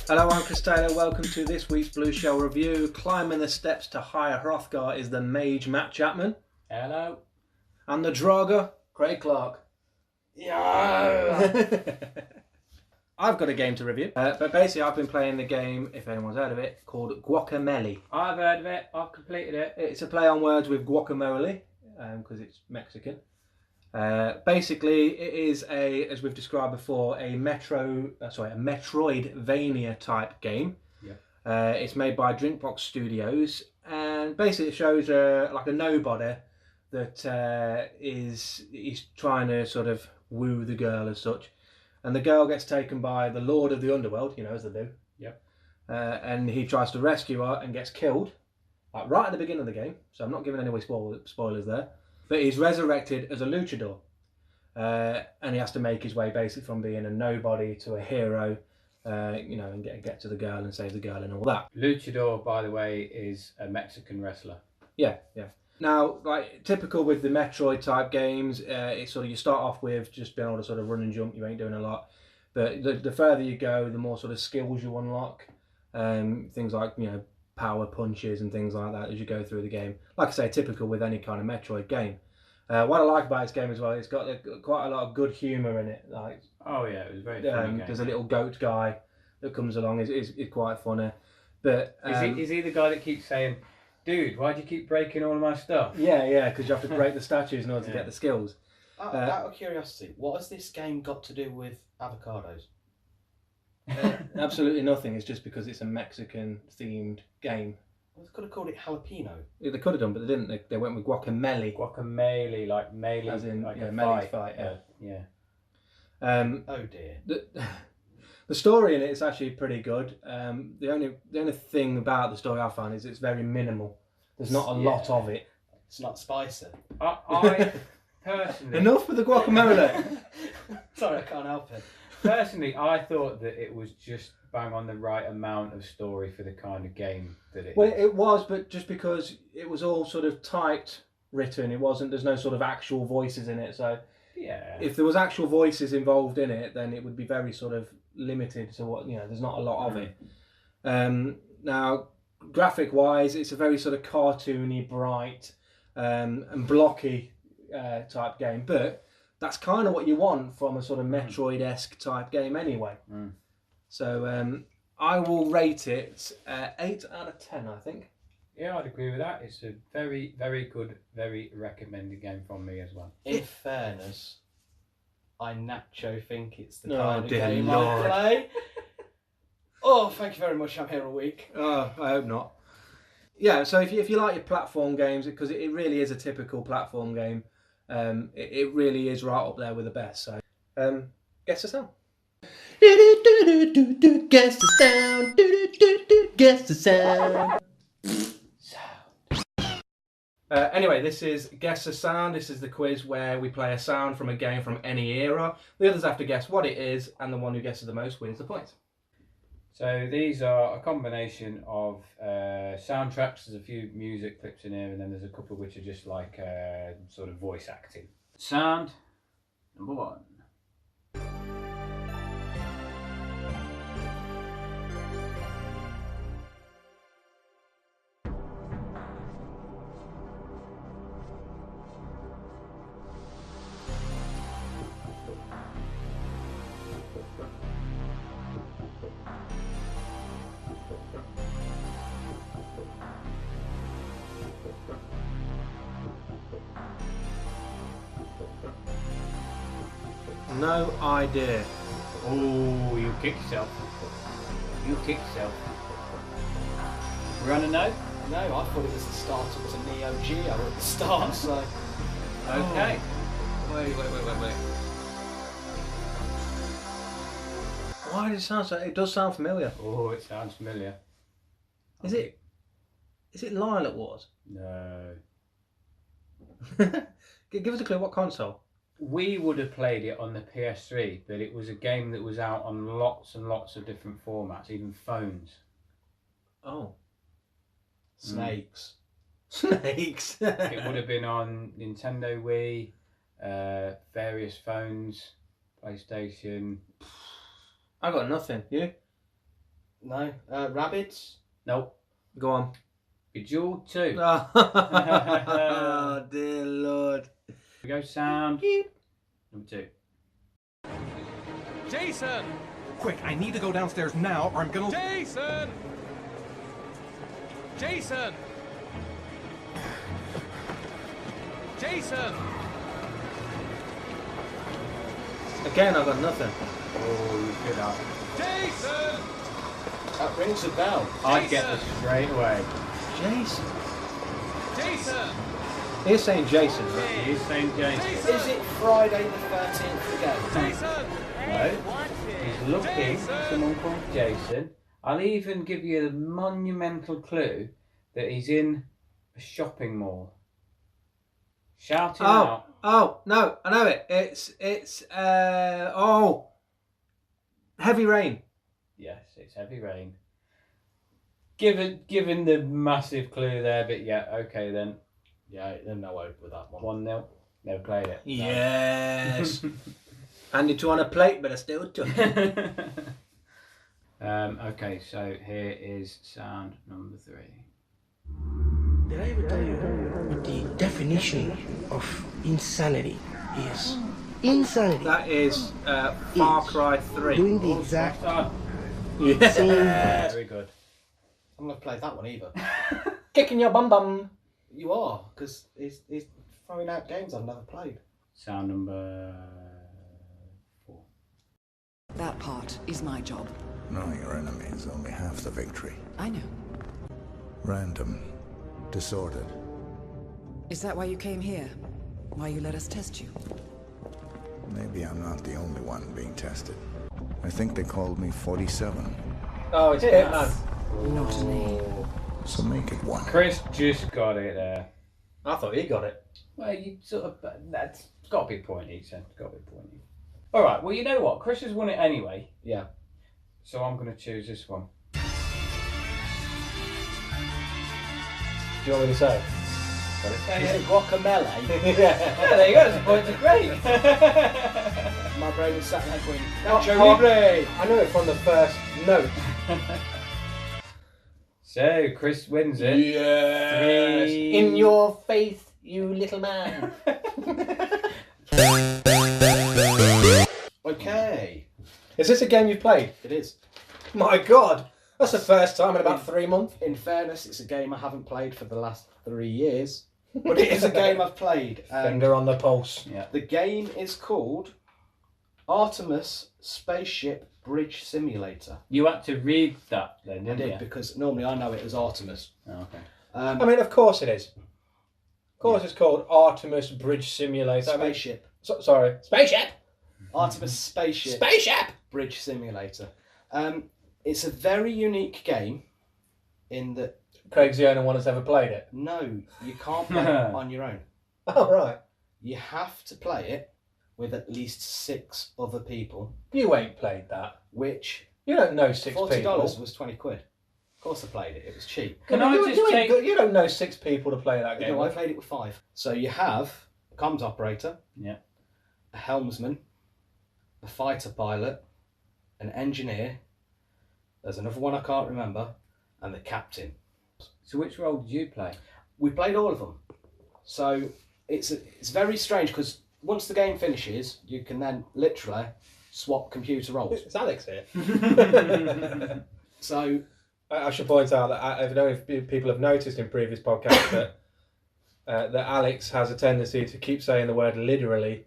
Hello, I'm Chris Taylor. Welcome to this week's Blue Shell review. Climbing the steps to higher Hrothgar is the mage Matt Chapman. Hello. And the Draugr, Craig Clark. Yeah. I've got a game to review, but basically I've been playing the game, if anyone's heard of it, called Guacamelee. I've heard of it. I've completed it. It's a play on words with guacamole, because it's Mexican. Basically, it is as we've described before, a metroidvania type game. Yeah. It's made by Drinkbox Studios, and basically it shows like a nobody that is trying to sort of woo the girl as such, and the girl gets taken by the Lord of the Underworld, as they do. Yep. And he tries to rescue her and gets killed, like right at the beginning of the game. So I'm not giving any spoilers there. But he's resurrected as a luchador, and he has to make his way basically from being a nobody to a hero, and get to the girl and save the girl and all that. Luchador, by the way, is a Mexican wrestler. Yeah. Now, like typical with the Metroid type games, it's sort of you start off with just being able to sort of run and jump. You ain't doing a lot, but the further you go, the more sort of skills you unlock. Things like power punches and things like that as you go through the game. Like I say, typical with any kind of Metroid game. What I like about this game as well, it's got quite a lot of good humour in it. Like, oh yeah, it was very funny. There's a little goat guy that comes along. is quite funny. But is he the guy that keeps saying, "Dude, why do you keep breaking all of my stuff?" Yeah, because you have to break the statues in order to get the skills. Out of curiosity, what has this game got to do with avocados? Absolutely nothing. It's just because it's a Mexican themed game. Well, they could have called it jalapeno. Yeah, they could have done, but they didn't. They went with guacamelee. Guacamelee, like melee, as in like a melee fight. Yeah. Oh dear. The story in it is actually pretty good. The only thing about the story I found is it's very minimal. There's not a lot of it. It's not spicy. I personally... Enough with the guacamole. Sorry, I can't help it. Personally, I thought that it was just bang on the right amount of story for the kind of game that it Well, is. it was, but just because it was all sort of typed written, it wasn't. There's no sort of actual voices in it. So yeah, if there was actual voices involved in it, then it would be very sort of limited to what there's not a lot of it. Now, graphic wise, it's a very sort of cartoony, bright, and blocky type game, but that's kind of what you want from a sort of Metroid-esque type game anyway. So I will rate it 8 out of 10, I think. Yeah, I'd agree with that. It's a very, very good, very recommended game from me as well. In fairness, I nacho think it's the Oh, kind of dear game Lord. I play. Oh, thank you very much. I'm here a week. Oh, I hope not. Yeah, so if you like your platform games, because it really is a typical platform game, it really is right up there with the best. So, guess the sound. Guess the sound. Guess the sound. Anyway, this is Guess the Sound. This is the quiz where we play a sound from a game from any era. The others have to guess what it is, and the one who guesses the most wins the points. So these are a combination of soundtracks. There's a few music clips in here, and then there's a couple which are just like sort of voice acting. Sound number 1. No idea. Oh, you kicked yourself. You kicked yourself. We're on a no? No, I thought it was the start. It was a Neo Geo at the start. So Okay. Wait. Why does it sound so? It does sound familiar. Oh, it sounds familiar. Is it Lilac Wars? No. Give us a clue. What console? We would have played it on the PS3, but it was a game that was out on lots and lots of different formats, even phones. Oh. snakes. Snakes. It would have been on Nintendo Wii, various phones, PlayStation. I got nothing. You? No. Rabbids? Nope. Go on. Bejeweled 2. Oh, dear Lord. We go sound. Number 2. Jason! Quick, I need to go downstairs now or I'm gonna... Jason! Jason! Jason! Again, I got nothing. Oh, you could have. Jason! That rings a bell. I'd get this straight away. Jason. Jason! He's saying Jason, right? He's saying Jason. Is it Friday the 13th again? Jason! No. He's looking for someone called Jason. I'll even give you the monumental clue that he's in a shopping mall. Shouting out. Oh, no, I know it. It's Heavy Rain. Yes, it's Heavy Rain. Given the massive clue there, but yeah, okay then. Yeah, there's no hope with that one. 1-0. Never played it. Yes. Handed to on a plate, but I still took it. Okay, so here is sound number 3. Did I ever tell you what the definition of insanity is? Insanity. That is Far Cry 3. Doing the exact Yeah. same. Very good. I'm not played that one either. Kicking your bum bum. You are, because he's throwing out games I've never played. Sound number 4. That part is my job. Knowing your enemy is only half the victory. I know. Random. Disordered. Is that why you came here? Why you let us test you? Maybe I'm not the only one being tested. I think they called me 47. Oh, it's Hitman. Not a name. So make it one. Chris just got it there. I thought he got it. Well, you sort of... That's got to be a point each then. Got to be a point each. Alright, well, you know what? Chris has won it anyway. Yeah. So I'm going to choose this one. Do you want me to say? Is it Guacamelee? Yeah. Yeah, there you go. The points are great. My brain was sat there going, I know it from the first note. So, Chris wins it. Yes. 3. In your face, you little man. Okay. Is this a game you've played? It is. My God. That's the first time in about 3 months. In fairness, it's a game I haven't played for the last 3 years. But it is a game I've played. Finger on the pulse. Yeah. The game is called Artemis Spaceship Bridge Simulator. You had to read that then, I didn't did, you? because normally I know it as Artemis. Oh, okay. I mean, of course it is. Of course it's called Artemis Bridge Simulator. Spaceship. Sorry. Spaceship! Artemis Spaceship Spaceship! Bridge Simulator. It's a very unique game in that, Craig's the only one that's ever played it. no, you can't play it on your own. Oh, right. You have to play it with at least 6 other people, You ain't played that. which You don't know 6 $40 people. was 20 quid. Of course I played it, it was cheap. Can I you, just you take... You don't know 6 people to play that game. No, I with. played it with 5. So you have a comms operator, Yeah. a helmsman, a fighter pilot, an engineer, there's another one I can't remember, and the captain. So which role did you play? We played all of them. So it's very strange because once the game finishes, you can then literally swap computer roles. Is Alex here? So I should point out that I don't know if people have noticed in previous podcasts that Alex has a tendency to keep saying the word literally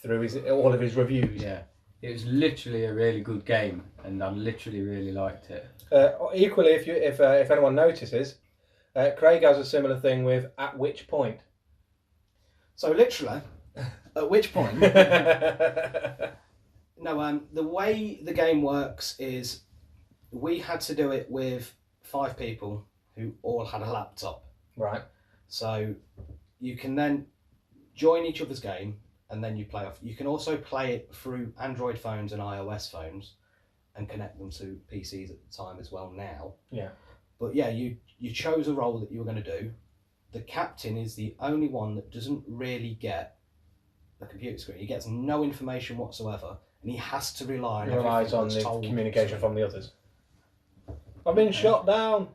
through all of his reviews. Yeah. It was literally a really good game, and I literally really liked it. Equally, if anyone notices, Craig has a similar thing with at which point. So literally, at which point? No, the way the game works is we had to do it with 5 people who all had a laptop. Right. So you can then join each other's game and then you play off. You can also play it through Android phones and iOS phones and connect them to PCs at the time as well now. Yeah. But yeah, you chose a role that you were going to do. The captain is the only one that doesn't really get the computer screen. He gets no information whatsoever, and he has to rely on He relies everything on that's the told. communication from the others. I've been shot down.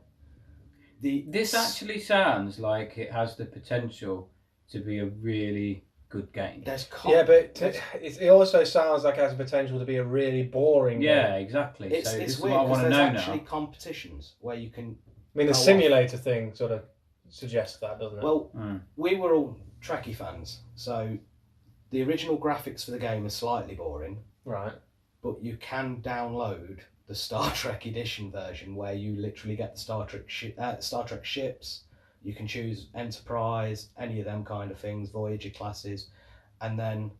This actually sounds like it has the potential to be a really good game. Yeah, but it also sounds like it has the potential to be a really boring game. Yeah, exactly. It's so this is weird what I want to because know there's actually now. competitions where you can. I mean, the go simulator thing sort of suggests that, doesn't it? Well, we were all Trekkie fans, so the original graphics for the game are slightly boring. Right. But you can download the Star Trek Edition version where you literally get the Star Trek ships. You can choose Enterprise, any of them kind of things, Voyager classes, and then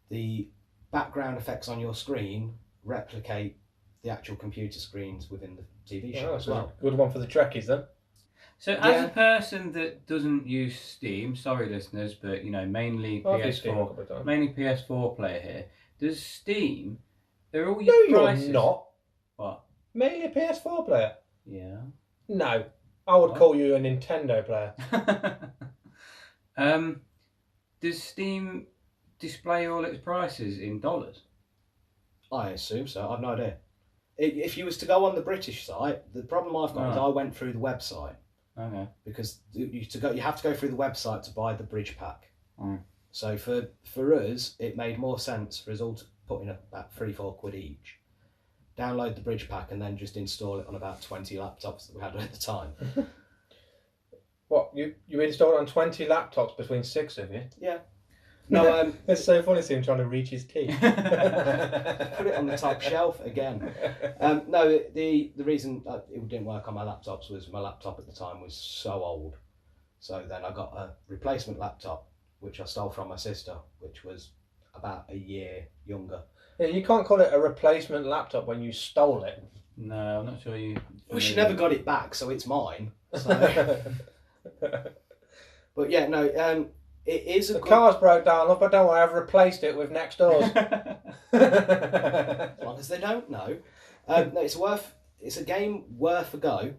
the background effects on your screen replicate the actual computer screens within the TV show as well. Good one for the Trekkies then. So, as a person that doesn't use Steam, sorry listeners, but mainly PS4, mainly PS4 player here. Does Steam? They're all your prices. You're not. What? Mainly a PS4 player. Yeah. No, I would call you a Nintendo player. Does Steam display all its prices in dollars? I assume so. I've no idea. If you was to go on the British site, the problem I've got is I went through the website. Okay. Because you have to go through the website to buy the bridge pack. So for us, it made more sense for us all to put in about £3-4 each, download the bridge pack, and then just install it on about 20 laptops that we had at the time. What, you installed it on 20 laptops between 6 of you? Yeah. No, it's so funny to see him trying to reach his teeth. Put it on the top shelf again. No, the reason it didn't work on my laptops was my laptop at the time was so old. So then I got a replacement laptop, which I stole from my sister, which was about a year younger. Yeah, you can't call it a replacement laptop when you stole it. No, I'm not sure you... Well, she never got it back, so it's mine. So. But yeah, no, it is the car's broke down, but don't worry, I've replaced it with next doors. As long as they don't know. No, it's a game worth a go.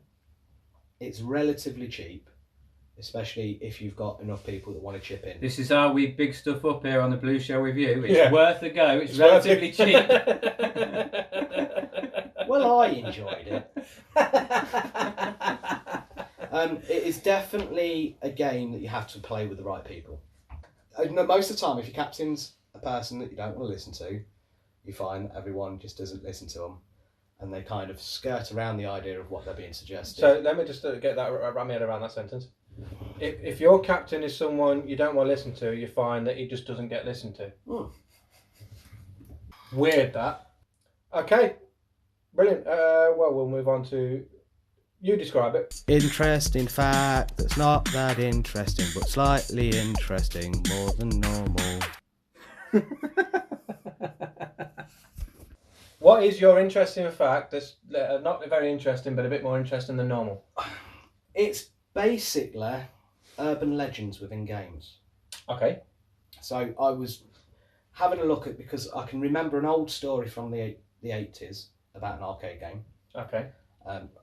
It's relatively cheap, especially if you've got enough people that want to chip in. This is how we big stuff up here on the Blue Show with you. It's worth a go. It's relatively cheap. Well, I enjoyed it. It is definitely a game that you have to play with the right people. Most of the time, if your captain's a person that you don't want to listen to, you find that everyone just doesn't listen to them, and they kind of skirt around the idea of what they're being suggested. So let me just get that wrap my head around that sentence. If your captain is someone you don't want to listen to, you find that he just doesn't get listened to. Weird that. Okay, brilliant. Well, we'll move on to... You describe it. Interesting fact that's not that interesting, but slightly interesting, more than normal. What is your interesting fact that's not very interesting, but a bit more interesting than normal? It's basically urban legends within games. Okay. So I was having a look at, because I can remember an old story from the 80s about an arcade game. Okay.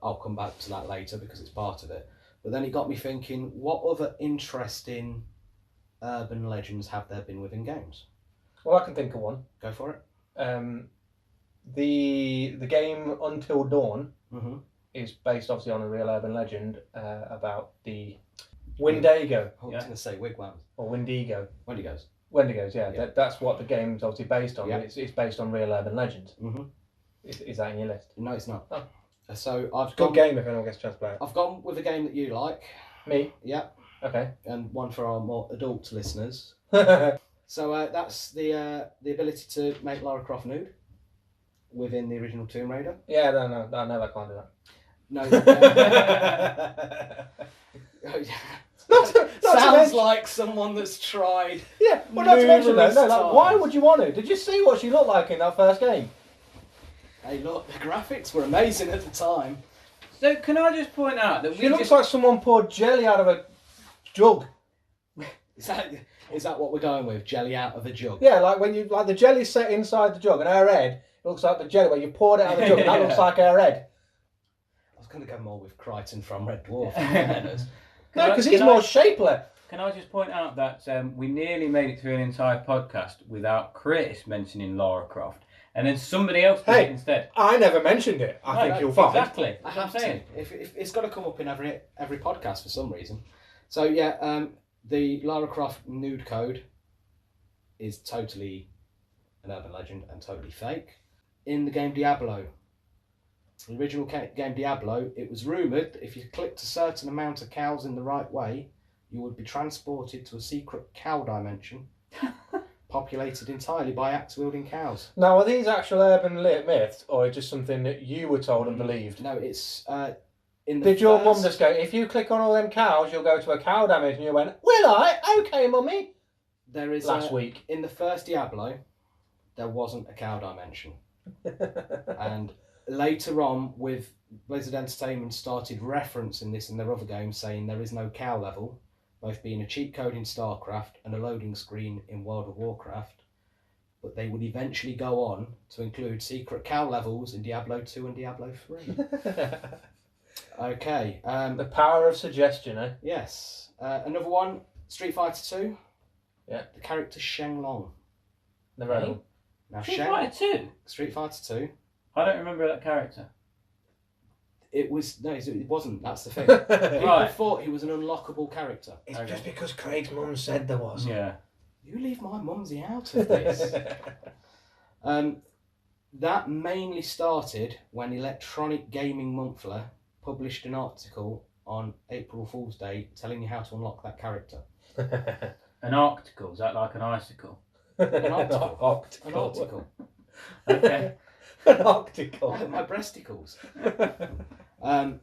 I'll come back to that later because it's part of it. But then it got me thinking, what other interesting urban legends have there been within games? Well, I can think of one. Go for it. The game Until Dawn Mm-hmm. is based obviously on a real urban legend about the Wendigo. I was going to say wigwams. Or Wendigo. Wendigos. Wendigos, yeah. That's what the game's obviously based on. Yeah. It's based on real urban legends. Mm-hmm. Is that in your list? No, it's not. Oh. So I've Good game if anyone gets a chance to play it. I've gone with a game that you like. Me? Yeah. Okay. And one for our more adult listeners. So that's the ability to make Lara Croft nude within the original Tomb Raider. Yeah, no, I know I can't do that. No. Sounds like someone that's tried. Yeah, well, not to mention that. No, times. why would you want to? Did you see what she looked like in that first game? Hey, look, the graphics were amazing at the time. So can I just point out that she looks like someone poured jelly out of a jug. Is that what we're going with? Jelly out of a jug? Yeah, like when you the jelly set inside the jug, and her head looks like the jelly where you poured it out of the jug, and that looks like her head. I was going to go more with Crichton from Red Dwarf. No, because he's more shapely. Can I just point out that we nearly made it through an entire podcast without Chris mentioning Lara Croft, and then somebody else does it instead. I never mentioned it. I think you'll find. Exactly. I have to. If it's got to come up in every podcast for some reason. So yeah, the Lara Croft nude code is totally an urban legend and totally fake. In the game Diablo, the original game Diablo, it was rumoured that if you clicked a certain amount of cows in the right way, you would be transported to a secret cow dimension populated entirely by axe-wielding cows. Now, are these actual urban myths, or just something that you were told and believed? No, it's... in the Did your mum just go, if you click on all them cows, you'll go to a cow dimension? And you went, will I? Okay, mummy. There is last week. In the first Diablo, there wasn't a cow dimension. And later on, with Blizzard Entertainment started referencing this in their other games, saying there is no cow level, both being a cheat code in StarCraft and a loading screen in World of Warcraft. But they would eventually go on to include secret cow levels in Diablo 2 and Diablo 3. Okay. The power of suggestion, eh? Yes. Another one, Street Fighter 2. Yeah. The character Shenlong. Never heard of him. Now, Street Fighter 2? Street Fighter 2. I don't remember that character. It wasn't. That's the thing. Right. People thought he was an unlockable character. It's just because Craig's mum said there was. Yeah. You leave my mumsy out of this. That mainly started when Electronic Gaming Monthly published an article on April Fool's Day telling you how to unlock that character. An article? Is that like an icicle? An article. An An article. Okay. An article. My breasticles. And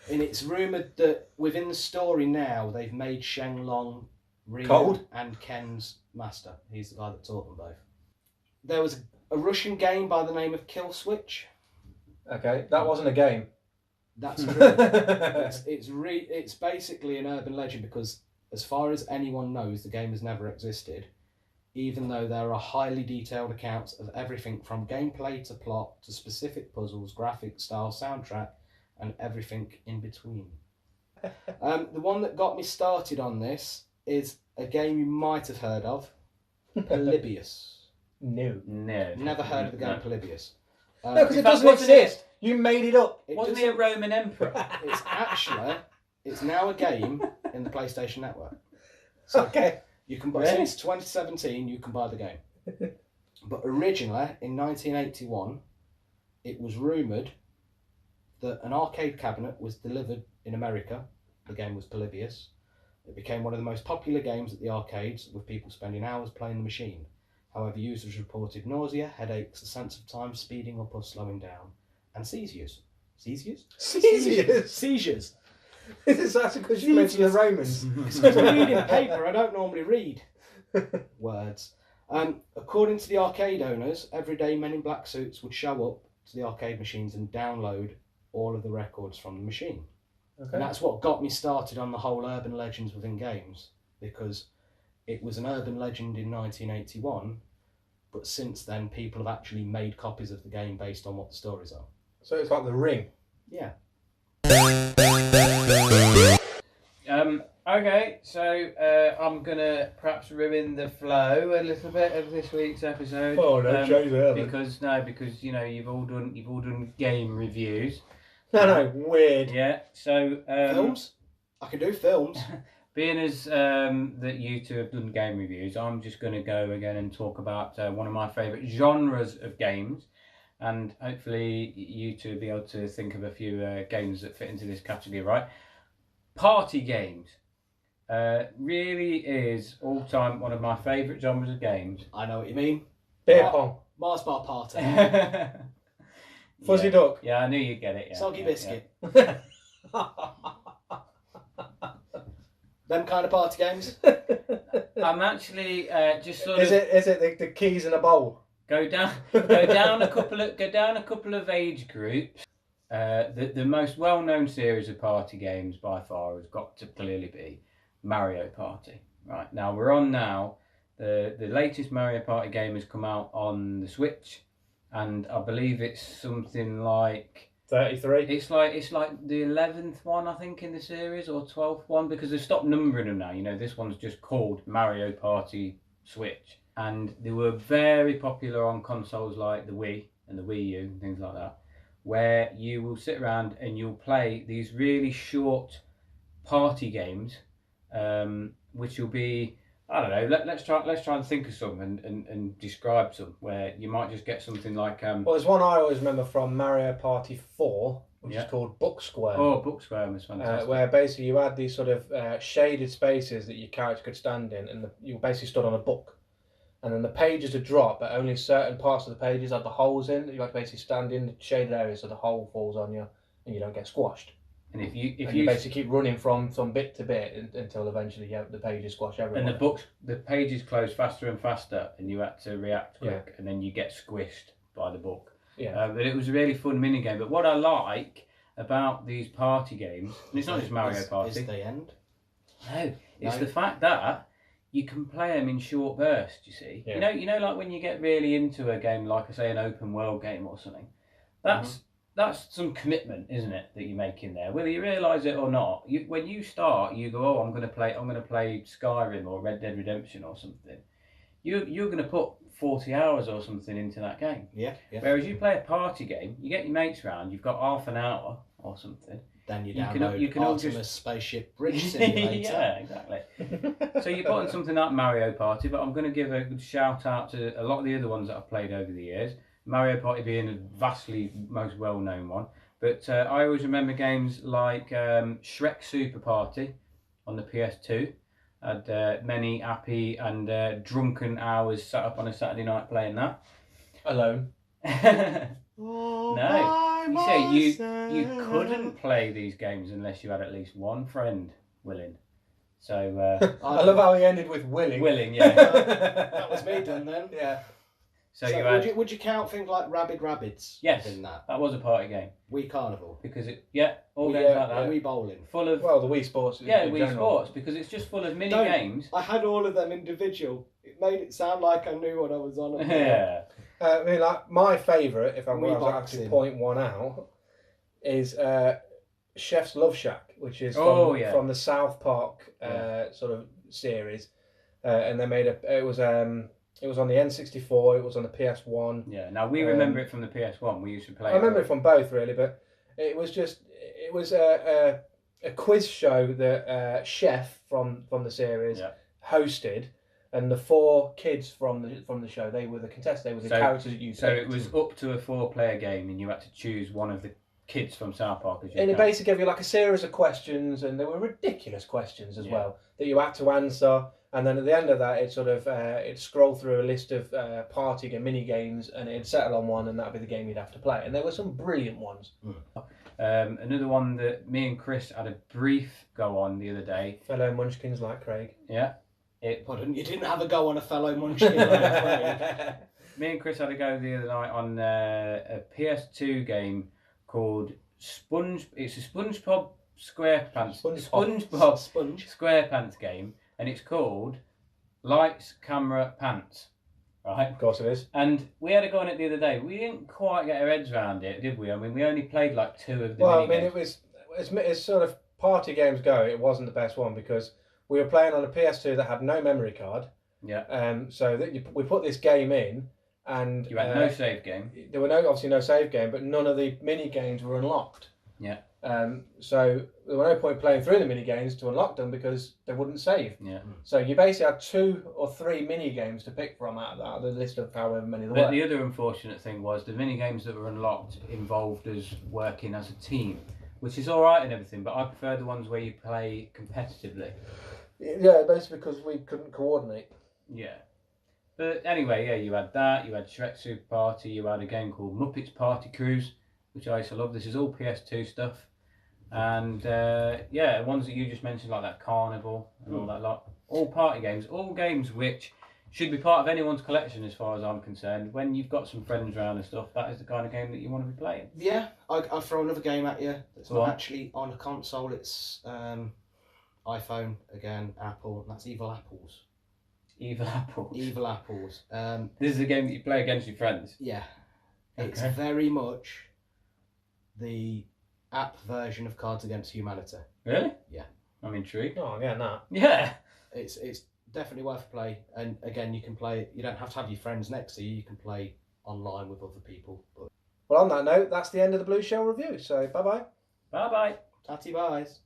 it's rumoured that within the story now, they've made Shenlong Ryu Cold? and Ken's master. He's the guy that taught them both. There was a Russian game by the name of Kill Switch. Okay, that wasn't a game. That's true. It's basically an urban legend because as far as anyone knows, the game has never existed, even though there are highly detailed accounts of everything from gameplay to plot to specific puzzles, graphic style, soundtrack, and everything in between. The one that got me started on this is a game you might have heard of, Polybius. No. Never heard of the game Polybius. No, because it doesn't exist. You made it up. Wasn't he a Roman emperor? It's now a game in the PlayStation Network. So Okay. you can buy Really? since 2017. You can buy the game. But originally, in 1981, it was rumoured that an arcade cabinet was delivered in America. The game was Polybius. It became one of the most popular games at the arcades, with people spending hours playing the machine. However, users reported nausea, headaches, a sense of time speeding up or slowing down, and seizures. Seizures? Seizures? Seizures. That's because you mentioned the Romans. Because I'm reading paper, I don't normally read words. According to the arcade owners, everyday men in black suits would show up to the arcade machines and download all of the records from the machine. Okay. And that's what got me started on the whole urban legends within games, because it was an urban legend in 1981, but since then people have actually made copies of the game based on what the stories are. So it's like The Ring. Yeah. Okay, so I'm gonna perhaps ruin the flow a little bit of this week's episode. Oh, no, change that. Because you know you've all done game reviews. No, weird. Yeah. So Films? I can do films. being as that you two have done game reviews, I'm just going to go again and talk about one of my favourite genres of games, and hopefully you two will be able to think of a few games that fit into this category, right? Party games. Really is all time one of my favourite genres of games. I know what you mean. Beer pong. Mars bar party. Fuzzy duck. Yeah, I knew you'd get it. Yeah, Soggy yeah, biscuit. Yeah. Them kind of party games. I'm actually just sort Is of it the keys in a bowl? go down a couple of age groups. The most well-known series of party games by far has got to clearly be Mario Party. Right, now we're on now. The latest Mario Party game has come out on the Switch, and I believe it's something like 33. It's like the 11th one, I think, in the series, or 12th one, because they've stopped numbering them now. You know, this one's just called Mario Party Switch. and they were very popular on consoles like the Wii and the Wii U and things like that, where you will sit around and you'll play these really short party games, which will be, I don't know. Let's try and think of some and describe some where you might just get something like. Well, there's one I always remember from Mario Party 4, which is called Book Square. Oh, Book Square was fantastic. Where basically you had these sort of shaded spaces that your character could stand in, and you basically stood on a book, and then the pages would drop, but only certain parts of the pages had the holes in. You had to basically stand in the shaded area so the hole falls on you, and you don't get squashed. And if you basically keep running from bit to bit until eventually the pages squash everywhere. And the pages close faster and faster, and you had to react quick, and then you get squished by the book. Yeah. But it was a really fun mini game. But what I like about these party games, and it's not just Mario Party. Is the end? No, it's the fact that you can play them in short bursts. You see, you know, like when you get really into a game, like I say, an open world game or something. That's some commitment, isn't it, that you make in there, whether you realise it or not. When you start, you go, I'm going to play Skyrim or Red Dead Redemption or something. You're going to put 40 hours or something into that game. Yeah. Whereas you play a party game, you get your mates round, you've got half an hour or something. Then you download Artemis Spaceship Bridge Simulator. Yeah, exactly. So you're putting something like Mario Party, but I'm going to give a good shout out to a lot of the other ones that I've played over the years. Mario Party being a vastly most well-known one. But I always remember games like Shrek Super Party on the PS2. Had many happy and drunken hours sat up on a Saturday night playing that. Alone. No. You say you couldn't play these games unless you had at least one friend willing. So I love how he ended with willing. Willing, yeah. That was me done then. Yeah. So you had... would you count things like Rabid Rabbids? Yes, in that was a party game. Wii Carnival. Because all games like that. Wii Bowling. Full of the Wii Sports. Wii Sports, because it's just full of mini games. I had all of them individual. It made it sound like I knew what I was on. Yeah. I mean, like my favourite, if I'm going to actually point one out, is Chef's Love Shack, which is from the South Park sort of series, and they made it was on the N64, it was on the PS1. Yeah, now we remember it from the PS1, we used to play I remember it from both, really, but it was a quiz show that Chef from the series hosted, and the 4 kids from the show, they were the contestants, they were the characters that you picked. So it was up to a 4-player game, and you had to choose one of the kids from South Park. And it basically gave you like a series of questions, and they were ridiculous questions as well, that you had to answer. And then at the end of that, it sort of it'd scroll through a list of mini games, and it'd settle on one, and that'd be the game you'd have to play. And there were some brilliant ones. Another one that me and Chris had a brief go on the other day. Fellow Munchkins like Craig. Yeah. You didn't have a go on a fellow Munchkin like Craig. Me and Chris had a go the other night on a PS2 game called Sponge. It's a SpongeBob SquarePants. SpongeBob SquarePants game. And it's called Lights, Camera, Pants. Right? Of course it is. And we had a go on it the other day. We didn't quite get our heads around it, did we? I mean, we only played like 2 of the mini games. it was, as sort of party games go, it wasn't the best one because we were playing on a PS2 that had no memory card. Yeah. So we put this game in, and you had no save game. There were obviously no save game, but none of the mini games were unlocked. Yeah. So there were no point playing through the mini games to unlock them because they wouldn't save. Yeah. So you basically had 2 or 3 mini games to pick from out of the list of however many there were. But the other unfortunate thing was the mini games that were unlocked involved us working as a team, which is all right and everything, but I prefer the ones where you play competitively. Yeah, basically because we couldn't coordinate. Yeah. But anyway, you had that, you had Shrek Super Party, you had a game called Muppets Party Cruise, which I used to love. This is all PS2 stuff. And ones that you just mentioned, like that Carnival and all that lot, all party games, all games which should be part of anyone's collection as far as I'm concerned. When you've got some friends around and stuff, that is the kind of game that you want to be playing. Yeah, I'll throw another game at you. It's not actually on a console, it's iPhone, again, Apple, and that's Evil Apples. Evil Apples? Evil Apples. This is a game that you play against your friends? Yeah. Okay. It's very much the app version of Cards Against Humanity. Really? Yeah. I'm intrigued. Oh, yeah, nah. Yeah. It's definitely worth a play. And again, you can play. You don't have to have your friends next to you. You can play online with other people. But Well, on that note, that's the end of the Blue Shell review. So bye bye. Bye bye. tatty buys.